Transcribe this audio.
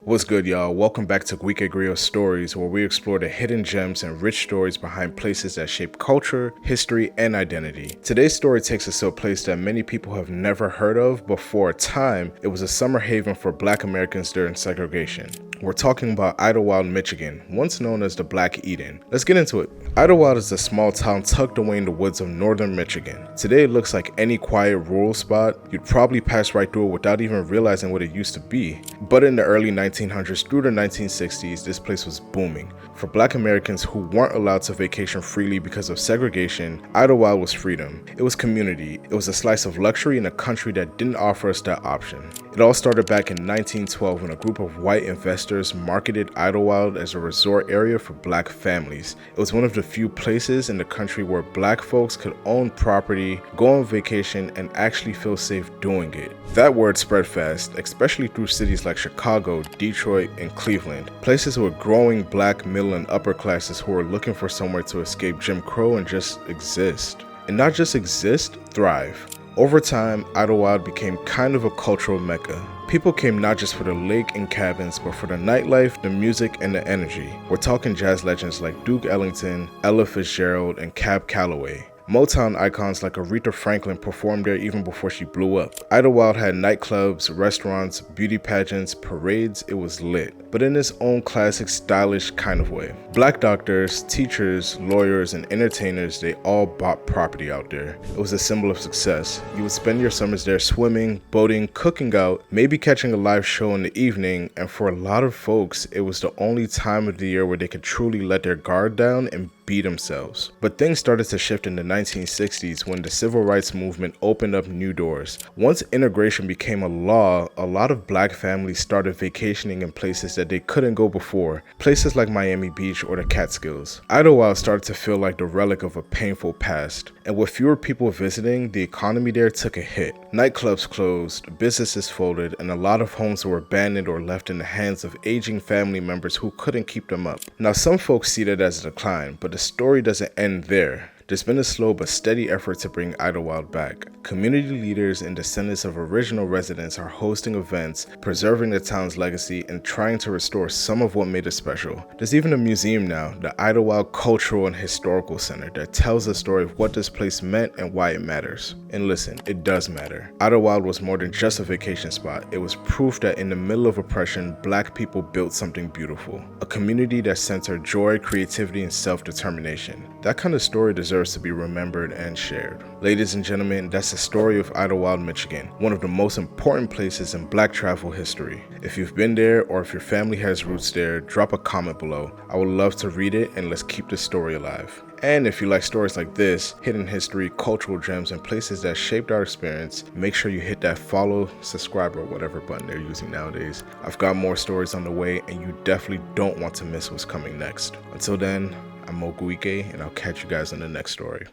What's good, y'all? Welcome back to GUIKE GRIOT Stories, where we explore the hidden gems and rich stories behind places that shape culture, history, and identity. Today's story takes us to a place that many people have never heard of, but for a time, it was a summer haven for Black Americans during segregation. We're talking about Idlewild, Michigan, once known as the Black Eden. Let's get into it. Idlewild is a small town tucked away in the woods of northern Michigan. Today it looks like any quiet rural spot. You'd probably pass right through it without even realizing what it used to be. But in the early 1900s through the 1960s, this place was booming. For Black Americans who weren't allowed to vacation freely because of segregation, Idlewild was freedom. It was community. It was a slice of luxury in a country that didn't offer us that option. It all started back in 1912 when a group of white investors marketed Idlewild as a resort area for Black families. It was one of the few places in the country where Black folks could own property, go on vacation, and actually feel safe doing it. That word spread fast, especially through cities like Chicago, Detroit, and Cleveland, places with growing Black middle and upper classes who were looking for somewhere to escape Jim Crow and just exist. And not just exist, thrive. Over time, Idlewild became kind of a cultural mecca. People came not just for the lake and cabins, but for the nightlife, the music, and the energy. We're talking jazz legends like Duke Ellington, Ella Fitzgerald, and Cab Calloway. Motown icons like Aretha Franklin performed there even before she blew up. Idlewild had nightclubs, restaurants, beauty pageants, parades. It was lit, but in its own classic, stylish kind of way. Black doctors, teachers, lawyers, and entertainers, they all bought property out there. It was a symbol of success. You would spend your summers there swimming, boating, cooking out, maybe catching a live show in the evening, and for a lot of folks, it was the only time of the year where they could truly let their guard down and be themselves. But things started to shift in the 1960s when the civil rights movement opened up new doors. Once integration became a law, a lot of Black families started vacationing in places that they couldn't go before, places like Miami Beach or the Catskills. Idlewild started to feel like the relic of a painful past, and with fewer people visiting, the economy there took a hit. Nightclubs closed, businesses folded, and a lot of homes were abandoned or left in the hands of aging family members who couldn't keep them up. Now, some folks see that as a decline, but the story doesn't end there. There's been a slow but steady effort to bring Idlewild back. Community leaders and descendants of original residents are hosting events, preserving the town's legacy, and trying to restore some of what made it special. There's even a museum now, the Idlewild Cultural and Historical Center, that tells the story of what this place meant and why it matters. And listen, it does matter. Idlewild was more than just a vacation spot. It was proof that in the middle of oppression, Black people built something beautiful. A community that centered joy, creativity, and self-determination. That kind of story deserves to be remembered and shared. Ladies and gentlemen, that's the story of Idlewild, Michigan, one of the most important places in Black travel history. If you've been there or if your family has roots there, drop a comment below. I would love to read it, and let's keep this story alive. And if you like stories like this, hidden history, cultural gems, and places that shaped our experience, make sure you hit that follow, subscribe, or whatever button they're using nowadays. I've got more stories on the way, and you definitely don't want to miss what's coming next. Until then, I'm Mo Guike, and I'll catch you guys in the next story.